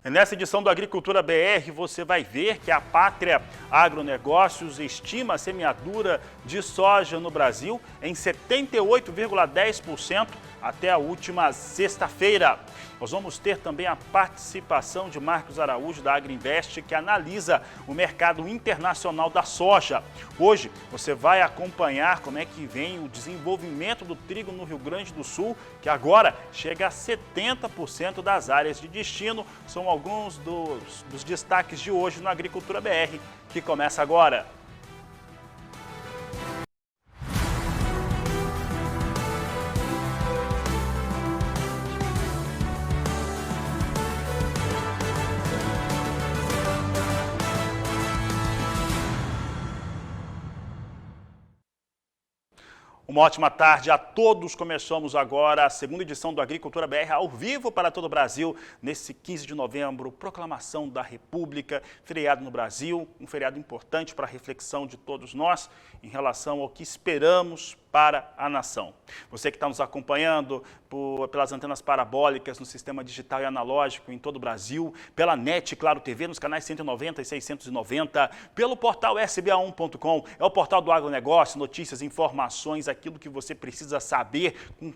Nessa edição do Agricultura BR, você vai ver que a Pátria Agronegócios estima a semeadura de soja no Brasil em 78,10% até a última sexta-feira. Nós vamos ter também a participação de Marcos Araújo, da Agrinvest, que analisa o mercado internacional da soja. Hoje, você vai acompanhar como é que vem o desenvolvimento do trigo no Rio Grande do Sul, que agora chega a 70% das áreas de destino. São alguns dos destaques de hoje no Agricultura BR, que começa agora. Uma ótima tarde a todos. Começamos agora a segunda edição do Agricultura BR ao vivo para todo o Brasil. Nesse 15 de novembro, proclamação da República, feriado no Brasil, um feriado importante para a reflexão de todos nós em relação ao que esperamos para a nação. Você que está nos acompanhando pelas antenas parabólicas no sistema digital e analógico em todo o Brasil, pela NET Claro TV nos canais 190 e 690, pelo portal sba1.com, é o portal do agronegócio, notícias, informações, aquilo que você precisa saber, com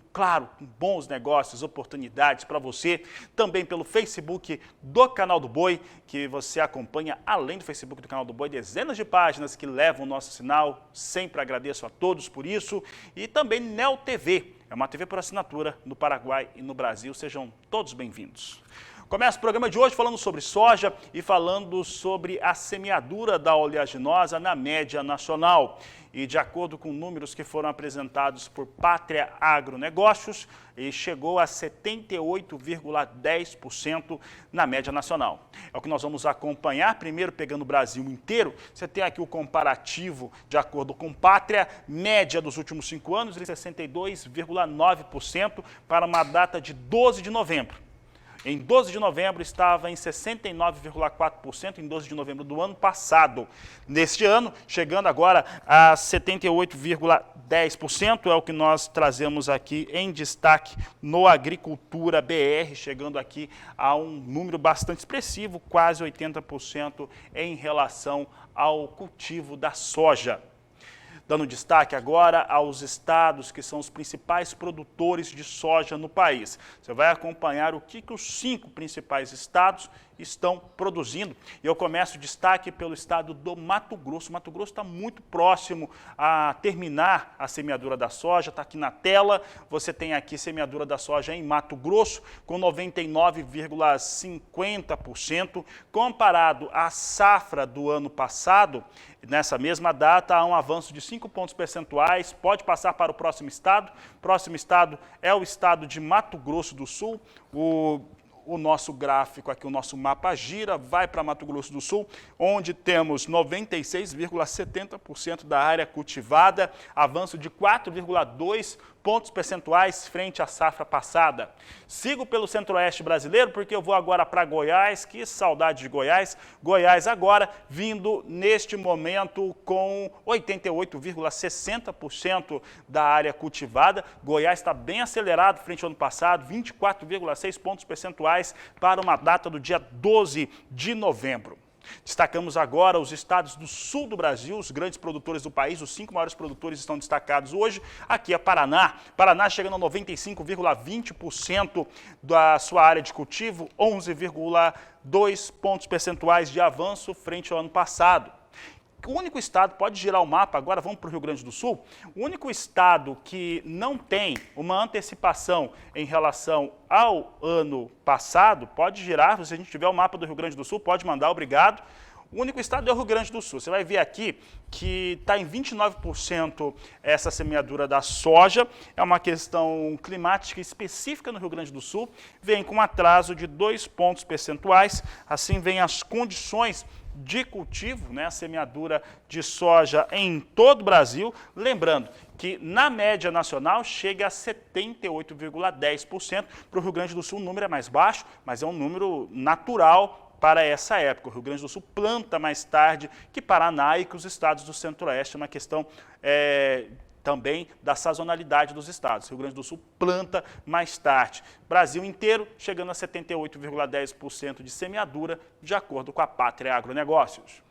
bons negócios, oportunidades para você. Também pelo Facebook do Canal do Boi, que você acompanha, além do Facebook do Canal do Boi, dezenas de páginas que levam o nosso sinal. Sempre agradeço a todos por isso. E também Neo TV, é uma TV por assinatura no Paraguai e no Brasil. Sejam todos bem-vindos. Começa o programa de hoje falando sobre soja e falando sobre a semeadura da oleaginosa na média nacional. E de acordo com números que foram apresentados por Pátria Agronegócios, chegou a 78,10% na média nacional. É o que nós vamos acompanhar, primeiro pegando o Brasil inteiro. Você tem aqui o comparativo de acordo com Pátria, média dos últimos 5 anos, de 62,9% para uma data de 12 de novembro. Em 12 de novembro estava em 69,4% em 12 de novembro do ano passado. Neste ano, chegando agora a 78,10%, é o que nós trazemos aqui em destaque no Agricultura BR, chegando aqui a um número bastante expressivo, quase 80% em relação ao cultivo da soja. Dando destaque agora aos estados que são os principais produtores de soja no país. Você vai acompanhar o que os 5 principais estados estão produzindo. E eu começo o destaque pelo estado do Mato Grosso. O Mato Grosso está muito próximo a terminar a semeadura da soja, está aqui na tela. Você tem aqui semeadura da soja em Mato Grosso com 99,50%. Comparado à safra do ano passado, nessa mesma data há um avanço de 5 pontos percentuais. Pode passar para o próximo estado. O próximo estado é o estado de Mato Grosso do Sul. O nosso gráfico aqui, o nosso mapa gira, vai para Mato Grosso do Sul, onde temos 96,70% da área cultivada, avanço de 4,2 pontos percentuais frente à safra passada. Sigo pelo centro-oeste brasileiro, porque eu vou agora para Goiás. Que saudade de Goiás. Goiás agora vindo neste momento com 88,60% da área cultivada. Goiás está bem acelerado frente ao ano passado, 24,6 pontos percentuais para uma data do dia 12 de novembro. Destacamos agora os estados do sul do Brasil, os grandes produtores do país. Os 5 maiores produtores estão destacados hoje. Aqui é Paraná. Paraná chegando a 95,20% da sua área de cultivo, 11,2 pontos percentuais de avanço frente ao ano passado. O único estado, pode girar o mapa, agora vamos para o Rio Grande do Sul, o único estado que não tem uma antecipação em relação ao ano passado, pode girar, se a gente tiver o mapa do Rio Grande do Sul, pode mandar, obrigado. O único estado é o Rio Grande do Sul. Você vai ver aqui que está em 29% essa semeadura da soja. É uma questão climática específica no Rio Grande do Sul. Vem com um atraso de 2 pontos percentuais. Assim vem as condições de cultivo, né, a semeadura de soja em todo o Brasil. Lembrando que na média nacional chega a 78,10%. Para o Rio Grande do Sul o número é mais baixo, mas é um número natural para essa época. O Rio Grande do Sul planta mais tarde que Paraná e que os estados do Centro-Oeste. É uma questão também da sazonalidade dos estados. Rio Grande do Sul planta mais tarde. Brasil inteiro chegando a 78,10% de semeadura, de acordo com a Pátria Agronegócios.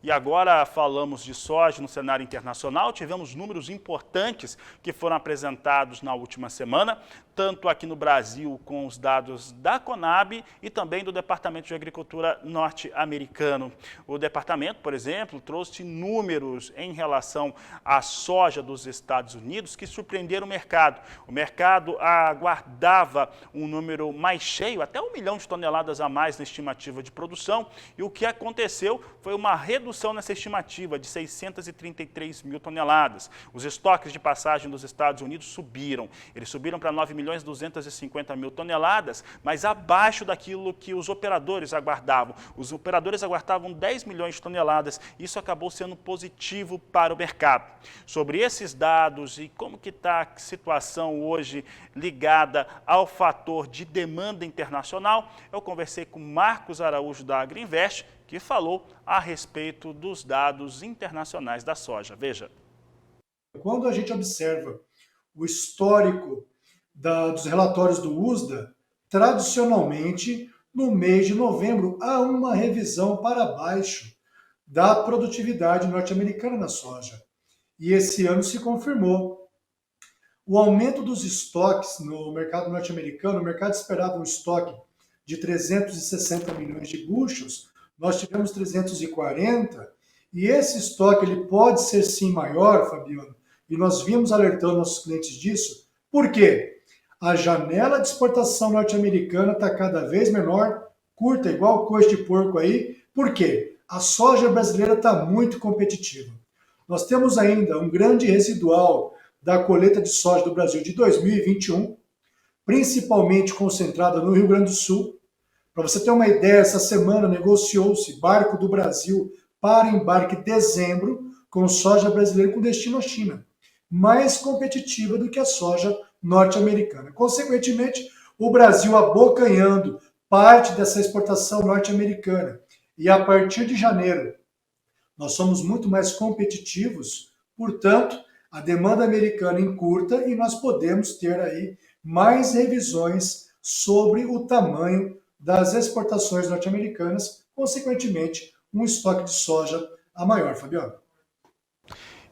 E agora falamos de soja no cenário internacional. Tivemos números importantes que foram apresentados na última semana, tanto aqui no Brasil com os dados da Conab e também do Departamento de Agricultura norte-americano. O departamento, por exemplo, trouxe números em relação à soja dos Estados Unidos que surpreenderam o mercado. O mercado aguardava um número mais cheio, até 1 milhão de toneladas a mais na estimativa de produção, e o que aconteceu foi uma redução nessa estimativa de 633 mil toneladas. Os estoques de passagem dos Estados Unidos subiram. Eles subiram para 9.250.000 toneladas, mas abaixo daquilo que os operadores aguardavam. Os operadores aguardavam 10 milhões de toneladas. Isso acabou sendo positivo para o mercado. Sobre esses dados e como que está a situação hoje ligada ao fator de demanda internacional, eu conversei com Marcos Araújo da Agrinvest, que falou a respeito dos dados internacionais da soja. Veja. Quando a gente observa o histórico dos relatórios do USDA, tradicionalmente, no mês de novembro, há uma revisão para baixo da produtividade norte-americana na soja. E esse ano se confirmou. O aumento dos estoques no mercado norte-americano, o mercado esperava um estoque de 360 milhões de bushels, nós tivemos 340, e esse estoque ele pode ser sim maior, Fabiano, e nós vimos alertando nossos clientes disso. Por quê? A janela de exportação norte-americana está cada vez menor, curta, igual coisa de porco aí. Por quê? A soja brasileira está muito competitiva. Nós temos ainda um grande residual da colheita de soja do Brasil de 2021, principalmente concentrada no Rio Grande do Sul. Para você ter uma ideia, essa semana negociou-se barco do Brasil para embarque em dezembro com soja brasileira com destino à China, mais competitiva do que a soja norte-americana. Consequentemente, o Brasil abocanhando parte dessa exportação norte-americana. E a partir de janeiro, nós somos muito mais competitivos, portanto, a demanda americana encurta e nós podemos ter aí mais revisões sobre o tamanho das exportações norte-americanas, consequentemente, um estoque de soja a maior, Fabiano.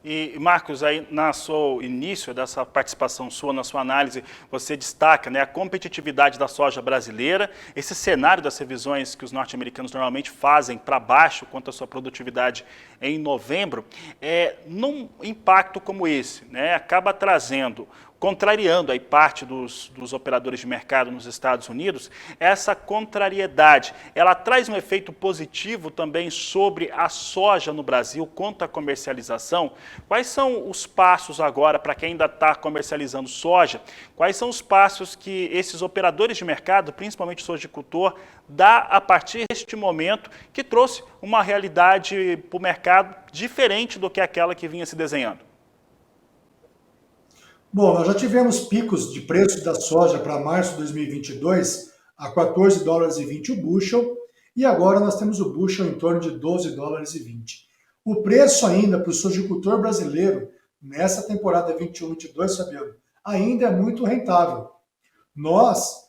E, Marcos, aí no seu início dessa participação sua, na sua análise, você destaca, né, a competitividade da soja brasileira, esse cenário das revisões que os norte-americanos normalmente fazem para baixo quanto à sua produtividade em novembro, num impacto como esse, né, acaba trazendo, contrariando aí parte dos operadores de mercado nos Estados Unidos, essa contrariedade, ela traz um efeito positivo também sobre a soja no Brasil quanto à comercialização. Quais são os passos agora para quem ainda está comercializando soja? Quais são os passos que esses operadores de mercado, principalmente o sojicultor, dá a partir deste momento que trouxe uma realidade para o mercado diferente do que aquela que vinha se desenhando? Bom, nós já tivemos picos de preço da soja para março de 2022 a 14 dólares e 20 o bushel, e agora nós temos o bushel em torno de 12 dólares e 20. O preço ainda para o sojicultor brasileiro, nessa temporada 21-22, Fabiano, ainda é muito rentável. Nós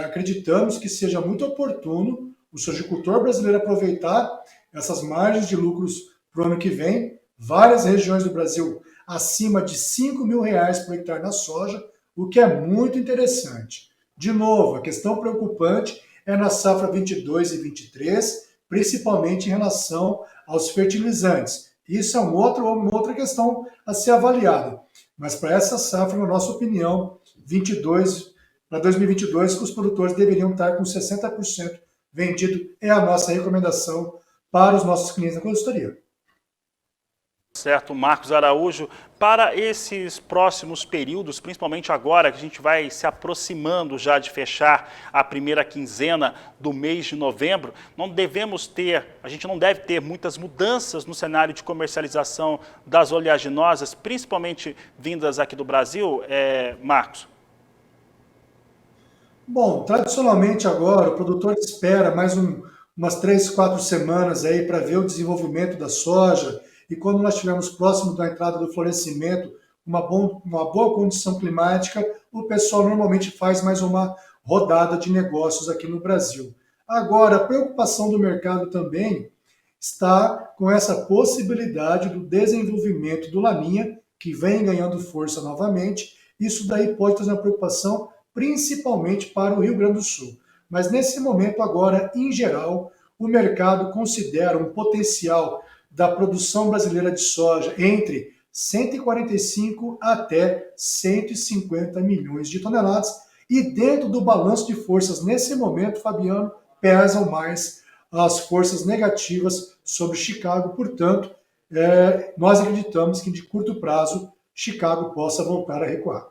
acreditamos que seja muito oportuno o sojicultor brasileiro aproveitar essas margens de lucros para o ano que vem. Várias regiões do Brasil acima de R$ 5.000 por hectare na soja, o que é muito interessante. De novo, a questão preocupante é na safra 22 e 23, principalmente em relação aos fertilizantes. Isso é uma outra questão a ser avaliada. Mas para essa safra, na nossa opinião, 22 para 2022, que os produtores deveriam estar com 60% vendido, é a nossa recomendação para os nossos clientes da consultoria. Certo, Marcos Araújo, para esses próximos períodos, principalmente agora que a gente vai se aproximando já de fechar a primeira quinzena do mês de novembro, a gente não deve ter muitas mudanças no cenário de comercialização das oleaginosas, principalmente vindas aqui do Brasil, Marcos? Bom, tradicionalmente agora o produtor espera umas 3, 4 semanas aí para ver o desenvolvimento da soja, e quando nós estivermos próximo da entrada do florescimento, uma boa condição climática, o pessoal normalmente faz mais uma rodada de negócios aqui no Brasil. Agora, a preocupação do mercado também está com essa possibilidade do desenvolvimento do Laninha, que vem ganhando força novamente. Isso daí pode trazer uma preocupação principalmente para o Rio Grande do Sul. Mas nesse momento agora, em geral, o mercado considera um potencial da produção brasileira de soja entre 145 até 150 milhões de toneladas, e dentro do balanço de forças nesse momento, Fabiano, pesam mais as forças negativas sobre Chicago. Portanto, nós acreditamos que de curto prazo Chicago possa voltar a recuar.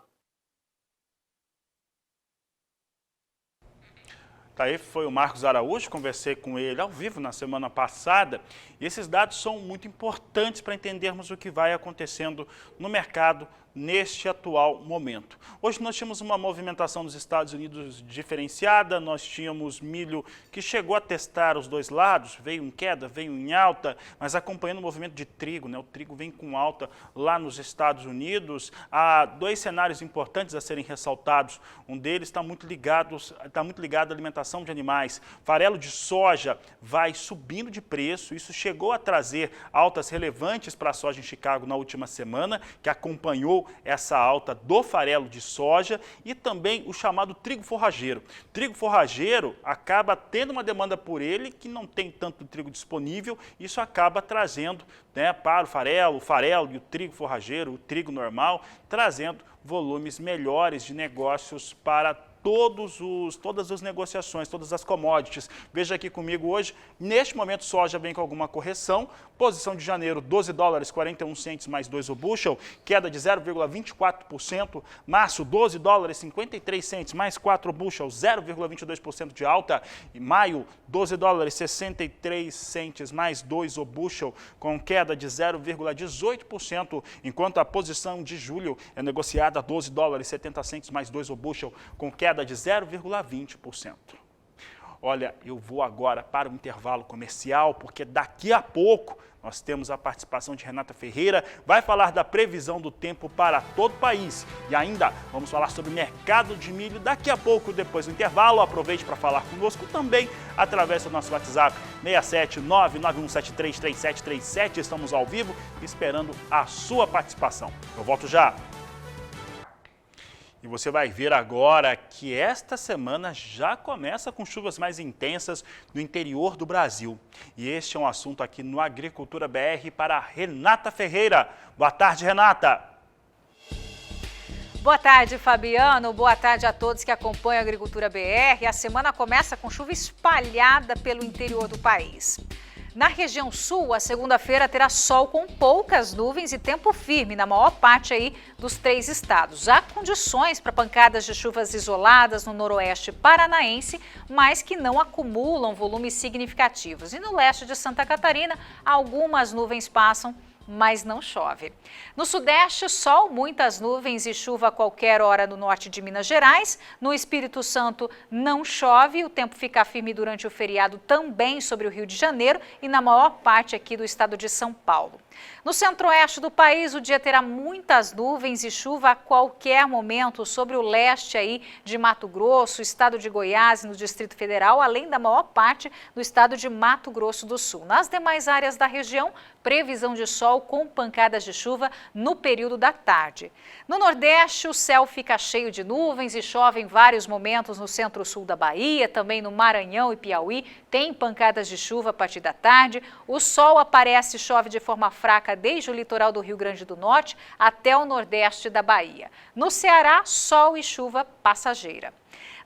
Tá aí, foi o Marcos Araújo, conversei com ele ao vivo na semana passada, e esses dados são muito importantes para entendermos o que vai acontecendo no mercado neste atual momento. Hoje nós tínhamos uma movimentação dos Estados Unidos diferenciada, nós tínhamos milho que chegou a testar os dois lados, veio em queda, veio em alta, mas acompanhando o movimento de trigo, né? O trigo vem com alta lá nos Estados Unidos. Há dois cenários importantes a serem ressaltados, um deles está muito ligado à alimentação de animais. Farelo de soja vai subindo de preço, isso chegou a trazer altas relevantes para a soja em Chicago na última semana, que acompanhou essa alta do farelo de soja, e também o chamado trigo forrageiro. Trigo forrageiro acaba tendo uma demanda por ele que não tem tanto trigo disponível, isso acaba trazendo, né, para o farelo e o trigo forrageiro, o trigo normal, trazendo volumes melhores de negócios para todas as negociações, todas as commodities. Veja aqui comigo hoje, neste momento soja vem com alguma correção, posição de janeiro $12,41 mais 2 o bushel, queda de 0,24%, março $12,53 mais 4 o bushel, 0,22% de alta, e maio $12,63 mais 2 o bushel, com queda de 0,18%, enquanto a posição de julho é negociada a $12,70 mais 2 o bushel, com queda de 0,20%. Olha, eu vou agora para o intervalo comercial, porque daqui a pouco nós temos a participação de Renata Ferreira, vai falar da previsão do tempo para todo o país. E ainda vamos falar sobre o mercado de milho daqui a pouco, depois do intervalo. Aproveite para falar conosco também através do nosso WhatsApp 67991733737. Estamos ao vivo esperando a sua participação. Eu volto já. E você vai ver agora que esta semana já começa com chuvas mais intensas no interior do Brasil. E este é um assunto aqui no Agricultura BR para Renata Ferreira. Boa tarde, Renata. Boa tarde, Fabiano. Boa tarde a todos que acompanham a Agricultura BR. A semana começa com chuva espalhada pelo interior do país. Na região sul, a segunda-feira terá sol com poucas nuvens e tempo firme na maior parte aí dos 3 estados. Há condições para pancadas de chuvas isoladas no noroeste paranaense, mas que não acumulam volumes significativos. E no leste de Santa Catarina, algumas nuvens passam, mas não chove. No sudeste, sol, muitas nuvens e chuva a qualquer hora no norte de Minas Gerais. No Espírito Santo não chove, o tempo fica firme durante o feriado também sobre o Rio de Janeiro e na maior parte aqui do estado de São Paulo. No centro-oeste do país, o dia terá muitas nuvens e chuva a qualquer momento sobre o leste aí de Mato Grosso, estado de Goiás e no Distrito Federal, além da maior parte do estado de Mato Grosso do Sul. Nas demais áreas da região, previsão de sol com pancadas de chuva no período da tarde. No Nordeste, o céu fica cheio de nuvens e chove em vários momentos no centro-sul da Bahia, também no Maranhão e Piauí, tem pancadas de chuva a partir da tarde. O sol aparece e chove de forma fraca desde o litoral do Rio Grande do Norte até o nordeste da Bahia. No Ceará, sol e chuva passageira.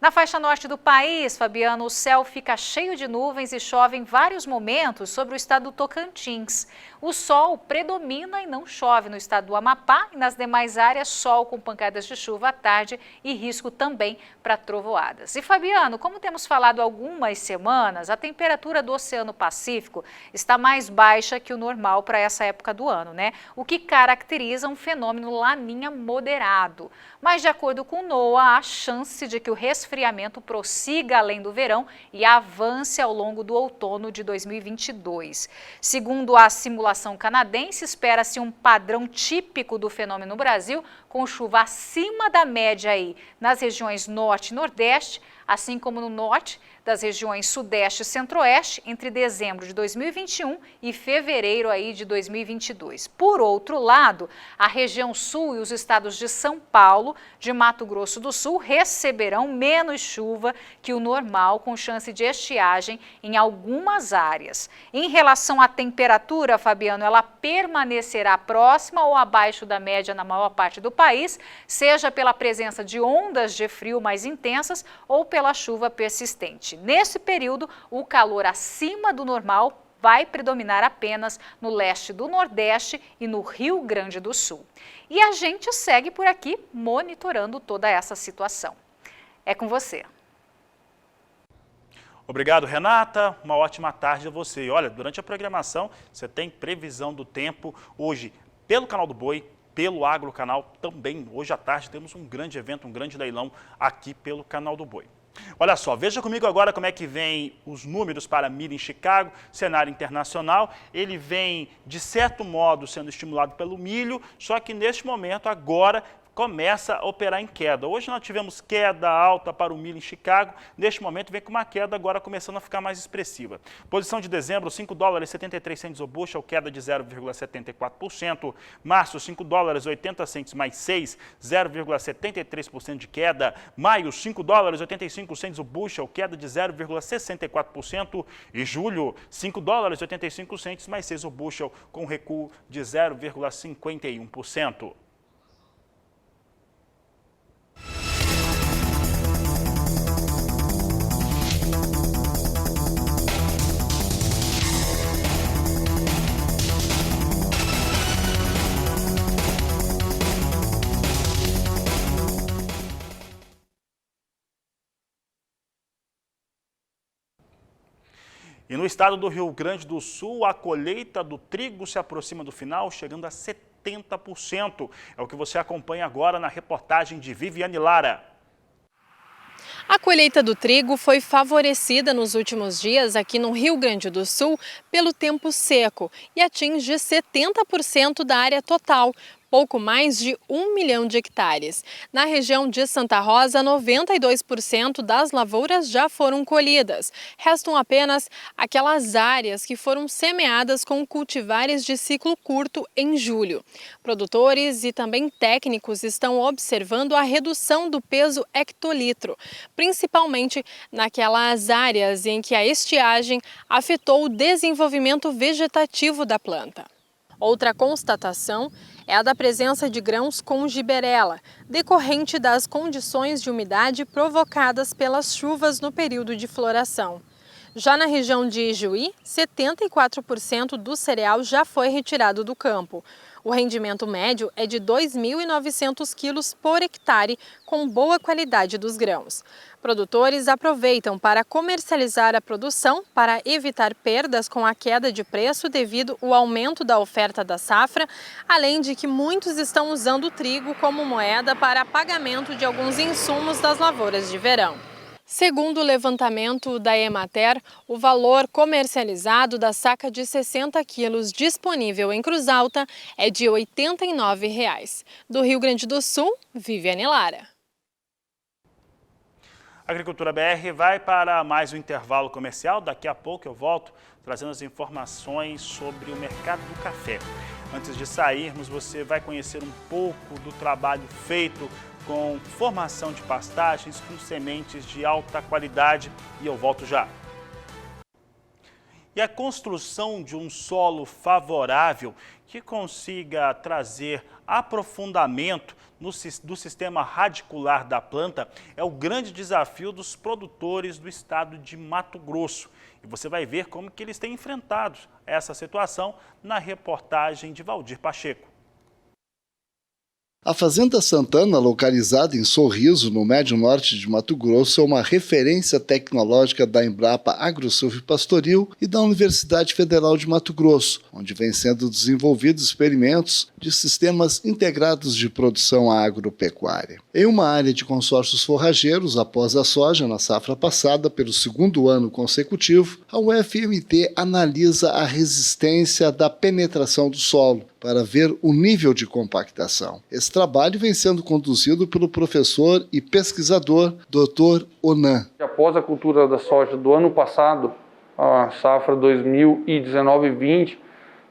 Na faixa norte do país, Fabiano, o céu fica cheio de nuvens e chove em vários momentos sobre o estado do Tocantins. O sol predomina e não chove no estado do Amapá e nas demais áreas, sol com pancadas de chuva à tarde e risco também para trovoadas. E Fabiano, como temos falado há algumas semanas, a temperatura do Oceano Pacífico está mais baixa que o normal para essa época do ano, né? O que caracteriza um fenômeno laninha moderado. Mas de acordo com o NOAA, há chance de que o resfriamento prossiga além do verão e avance ao longo do outono de 2022. Segundo a simulação canadense, espera-se um padrão típico do fenômeno no Brasil, com chuva acima da média aí nas regiões norte e nordeste, assim como no norte das regiões sudeste e centro-oeste entre dezembro de 2021 e fevereiro aí de 2022. Por outro lado, a região sul e os estados de São Paulo, de Mato Grosso do Sul receberão menos chuva que o normal, com chance de estiagem em algumas áreas. Em relação à temperatura, Fabiano, ela permanecerá próxima ou abaixo da média na maior parte do país, seja pela presença de ondas de frio mais intensas ou pela chuva persistente. Nesse período, o calor acima do normal vai predominar apenas no leste do Nordeste e no Rio Grande do Sul. E a gente segue por aqui monitorando toda essa situação. É com você. Obrigado, Renata. Uma ótima tarde a você. E olha, durante a programação, você tem previsão do tempo hoje pelo Canal do Boi, pelo Agro Canal também. Hoje à tarde temos um grande evento, um grande leilão aqui pelo Canal do Boi. Olha só, veja comigo agora como é que vem os números para milho em Chicago, cenário internacional. Ele vem, de certo modo, sendo estimulado pelo milho, só que neste momento, agora, começa a operar em queda. Hoje nós tivemos queda alta para o milho em Chicago, neste momento vem com uma queda agora começando a ficar mais expressiva. Posição de dezembro, 5 dólares 73 centes o bushel, queda de 0,74%. Março, 5 dólares 80 centes mais 6, 0,73% de queda. Maio, 5 dólares 85 centes o bushel, queda de 0,64%. E julho, 5 dólares 85 centes mais 6 o bushel, com recuo de 0,51%. E no estado do Rio Grande do Sul, a colheita do trigo se aproxima do final, chegando a 70%. É o que você acompanha agora na reportagem de Viviane Lara. A colheita do trigo foi favorecida nos últimos dias aqui no Rio Grande do Sul pelo tempo seco e atinge 70% da área total, pouco mais de 1 milhão de hectares. Na região de Santa Rosa, 92% das lavouras já foram colhidas. Restam apenas aquelas áreas que foram semeadas com cultivares de ciclo curto em julho. Produtores e também técnicos estão observando a redução do peso hectolitro, principalmente naquelas áreas em que a estiagem afetou o desenvolvimento vegetativo da planta. Outra constatação é a da presença de grãos com giberela, decorrente das condições de umidade provocadas pelas chuvas no período de floração. Já na região de Ijuí, 74% do cereal já foi retirado do campo. O rendimento médio é de 2.900 quilos por hectare, com boa qualidade dos grãos. Produtores aproveitam para comercializar a produção para evitar perdas com a queda de preço devido ao aumento da oferta da safra, além de que muitos estão usando o trigo como moeda para pagamento de alguns insumos das lavouras de verão. Segundo o levantamento da Emater, o valor comercializado da saca de 60 quilos disponível em Cruz Alta é de R$ 89,00. Do Rio Grande do Sul, Viviane Lara. A Agricultura BR vai para mais um intervalo comercial. Daqui a pouco eu volto trazendo as informações sobre o mercado do café. Antes de sairmos, você vai conhecer um pouco do trabalho feito com formação de pastagens com sementes de alta qualidade e eu volto já. E a construção de um solo favorável que consiga trazer aprofundamento do sistema radicular da planta é o grande desafio dos produtores do estado de Mato Grosso. E você vai ver como que eles têm enfrentado essa situação na reportagem de Valdir Pacheco. A Fazenda Santana, localizada em Sorriso, no Médio Norte de Mato Grosso, é uma referência tecnológica da Embrapa Agrosilvopastoril e da Universidade Federal de Mato Grosso, onde vem sendo desenvolvidos experimentos de sistemas integrados de produção agropecuária. Em uma área de consórcios forrageiros, após a soja na safra passada, pelo segundo ano consecutivo, a UFMT analisa a resistência da penetração do solo, para ver o nível de compactação. Esse trabalho vem sendo conduzido pelo professor e pesquisador Dr. Onan. Após a cultura da soja do ano passado, a safra 2019-20,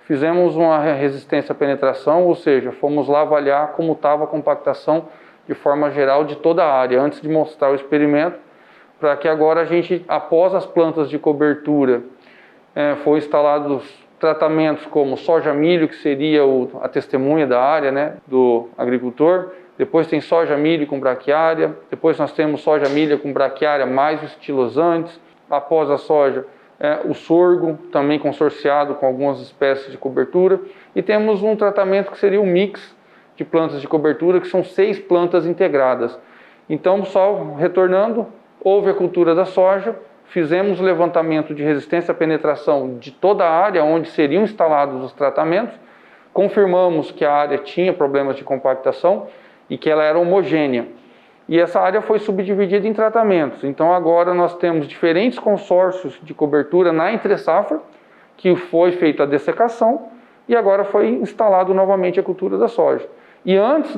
fizemos uma resistência à penetração, ou seja, fomos lá avaliar como estava a compactação de forma geral de toda a área, antes de mostrar o experimento, para que agora a gente, após as plantas de cobertura, foi instalados tratamentos como soja-milho, que seria a testemunha da área, né, do agricultor. Depois tem soja-milho com braquiária. Depois nós temos soja-milho com braquiária mais os estilosantes. Após a soja, o sorgo, também consorciado com algumas espécies de cobertura. E temos um tratamento que seria um mix de plantas de cobertura, que são 6 plantas integradas. Então, só retornando, houve a cultura da soja, fizemos o levantamento de resistência à penetração de toda a área onde seriam instalados os tratamentos, confirmamos que a área tinha problemas de compactação e que ela era homogênea. E essa área foi subdividida em tratamentos. Então agora nós temos diferentes consórcios de cobertura na entre-safra, que foi feita a dessecação e agora foi instalado novamente a cultura da soja. E antes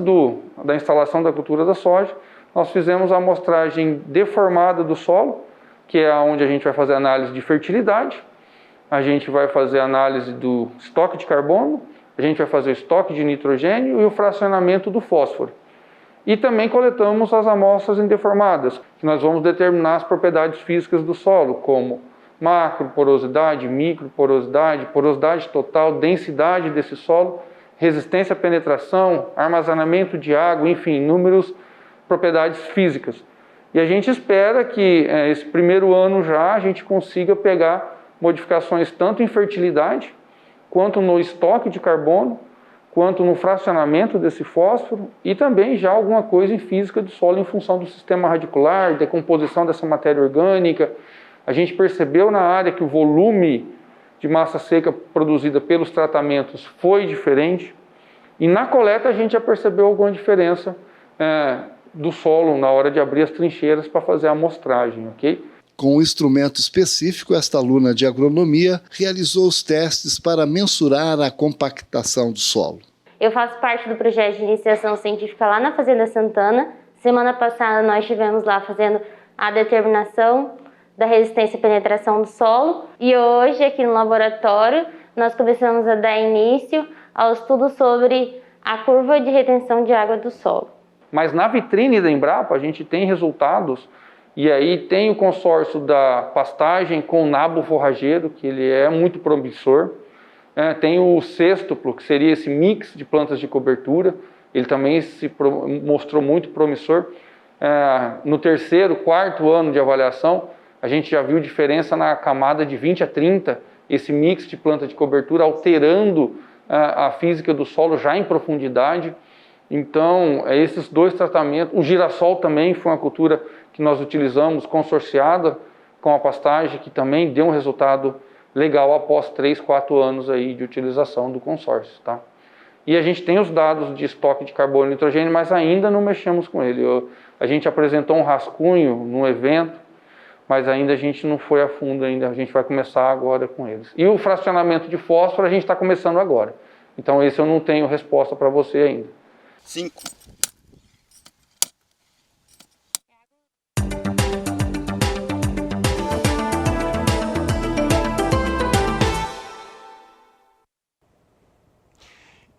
da instalação da cultura da soja, nós fizemos a amostragem deformada do solo, que é onde a gente vai fazer análise de fertilidade, a gente vai fazer análise do estoque de carbono, a gente vai fazer o estoque de nitrogênio e o fracionamento do fósforo. E também coletamos as amostras indeformadas, que nós vamos determinar as propriedades físicas do solo, como macroporosidade, microporosidade, porosidade total, densidade desse solo, resistência à penetração, armazenamento de água, enfim, inúmeras propriedades físicas. E a gente espera que esse primeiro ano já a gente consiga pegar modificações tanto em fertilidade, quanto no estoque de carbono, quanto no fracionamento desse fósforo e também já alguma coisa em física do solo em função do sistema radicular, decomposição dessa matéria orgânica. A gente percebeu na área que o volume de massa seca produzida pelos tratamentos foi diferente e na coleta a gente já percebeu alguma diferença do solo na hora de abrir as trincheiras para fazer a amostragem, ok? Com um instrumento específico, esta aluna de agronomia realizou os testes para mensurar a compactação do solo. Eu faço parte do projeto de iniciação científica lá na Fazenda Santana. Semana passada nós estivemos lá fazendo a determinação da resistência à penetração do solo e hoje aqui no laboratório nós começamos a dar início ao estudo sobre a curva de retenção de água do solo. Mas na vitrine da Embrapa a gente tem resultados e aí tem o consórcio da pastagem com o nabo forrageiro, que ele é muito promissor. Tem o sextuplo, que seria esse mix de plantas de cobertura, ele também se mostrou muito promissor. No terceiro, quarto ano de avaliação, a gente já viu diferença na camada de 20 a 30, esse mix de planta de cobertura alterando a física do solo já em profundidade. Então, esses 2 tratamentos, o girassol também foi uma cultura que nós utilizamos consorciada com a pastagem, que também deu um resultado legal após 3, 4 anos aí de utilização do consórcio, tá? E a gente tem os dados de estoque de carbono e nitrogênio, mas ainda não mexemos com ele. A gente apresentou um rascunho no evento, mas ainda a gente não foi a fundo ainda, a gente vai começar agora com eles. E o fracionamento de fósforo a gente está começando agora. Então esse eu não tenho resposta para você ainda. 5.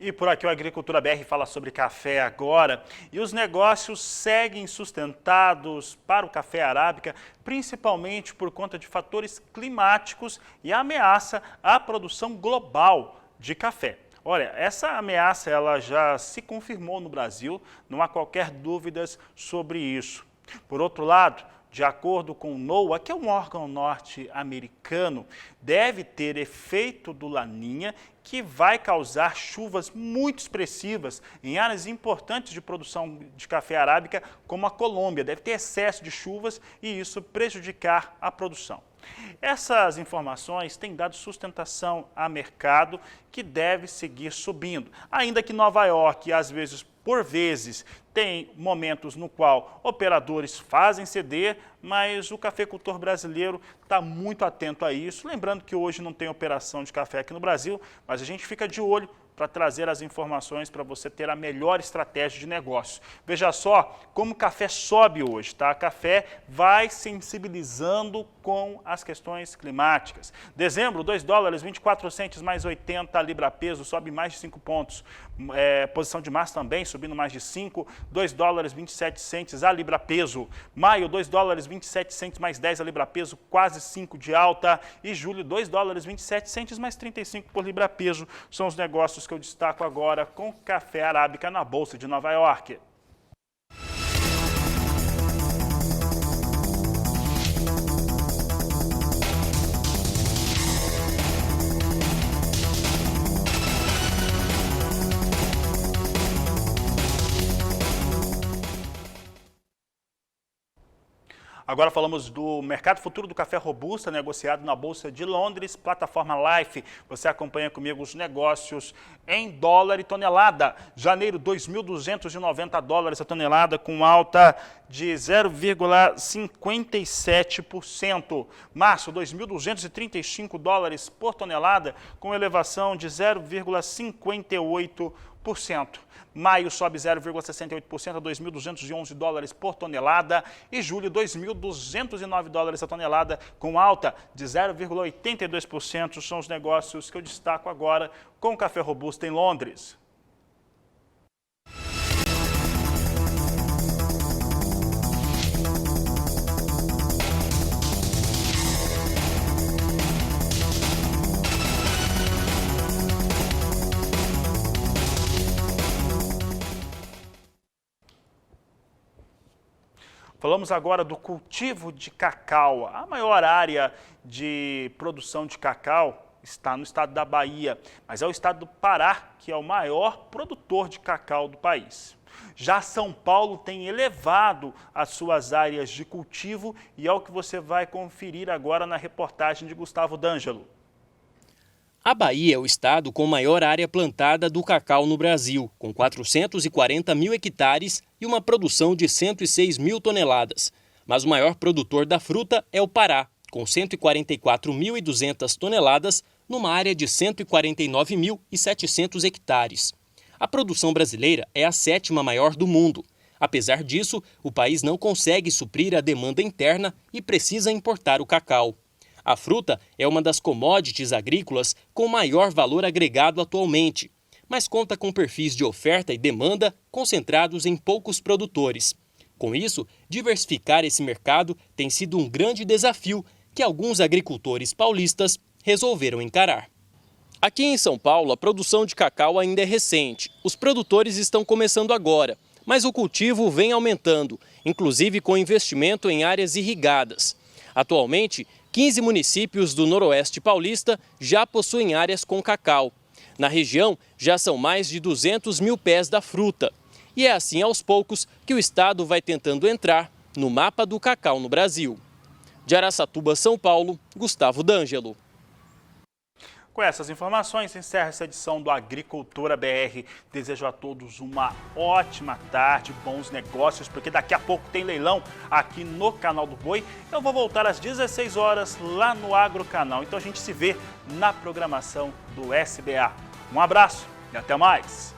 E por aqui o Agricultura BR fala sobre café agora. E os negócios seguem sustentados para o café arábica, principalmente por conta de fatores climáticos e a ameaça à produção global de café. Olha, essa ameaça ela já se confirmou no Brasil, não há qualquer dúvida sobre isso. Por outro lado, de acordo com o NOAA, que é um órgão norte-americano, deve ter efeito do Laninha, que vai causar chuvas muito expressivas em áreas importantes de produção de café arábica, como a Colômbia. Deve ter excesso de chuvas e isso prejudicar a produção. Essas informações têm dado sustentação a mercado que deve seguir subindo. Ainda que Nova York, às vezes, por vezes, tem momentos no qual operadores fazem ceder, mas o cafeicultor brasileiro está muito atento a isso. Lembrando que hoje não tem operação de café aqui no Brasil, mas a gente fica de olho para trazer as informações para você ter a melhor estratégia de negócio. Veja só como o café sobe hoje, tá? O café vai sensibilizando com as questões climáticas. Dezembro, 2 dólares, 24 centes mais 80 a libra peso, sobe mais de 5 pontos. Posição de março também, subindo mais de 5, 2 dólares, 27 centes a libra peso. Maio, 2 dólares, 27 centes mais 10 a libra peso, quase 5 de alta. E julho, 2 dólares, 27 centes mais 35 por libra peso. São os negócios que eu destaco agora com café arábica na Bolsa de Nova York. Agora falamos do mercado futuro do café robusta, negociado na Bolsa de Londres, plataforma Life. Você acompanha comigo os negócios em dólar e tonelada. Janeiro, 2.290 dólares a tonelada, com alta de 0,57%. Março, 2.235 dólares por tonelada, com elevação de 0,58%. Maio sobe 0,68% a 2.211 dólares por tonelada e julho 2.209 dólares a tonelada com alta de 0,82%. São os negócios que eu destaco agora com o café robusto em Londres. Falamos agora do cultivo de cacau. A maior área de produção de cacau está no estado da Bahia, mas é o estado do Pará que é o maior produtor de cacau do país. Já São Paulo tem elevado as suas áreas de cultivo e é o que você vai conferir agora na reportagem de Gustavo D'Angelo. A Bahia é o estado com maior área plantada do cacau no Brasil, com 440 mil hectares e uma produção de 106 mil toneladas. Mas o maior produtor da fruta é o Pará, com 144.200 toneladas, numa área de 149.700 hectares. A produção brasileira é a 7ª maior do mundo. Apesar disso, o país não consegue suprir a demanda interna e precisa importar o cacau. A fruta é uma das commodities agrícolas com maior valor agregado atualmente, mas conta com perfis de oferta e demanda concentrados em poucos produtores. Com isso, diversificar esse mercado tem sido um grande desafio que alguns agricultores paulistas resolveram encarar. Aqui em São Paulo, a produção de cacau ainda é recente. Os produtores estão começando agora, mas o cultivo vem aumentando, inclusive com investimento em áreas irrigadas. Atualmente, 15 municípios do Noroeste Paulista já possuem áreas com cacau. Na região, já são mais de 200 mil pés da fruta. E é assim, aos poucos, que o estado vai tentando entrar no mapa do cacau no Brasil. De Araçatuba, São Paulo, Gustavo D'Angelo. Com essas informações, encerra essa edição do Agricultura BR. Desejo a todos uma ótima tarde, bons negócios, porque daqui a pouco tem leilão aqui no Canal do Boi. Eu vou voltar às 16 horas lá no Agrocanal. Então a gente se vê na programação do SBA. Um abraço e até mais!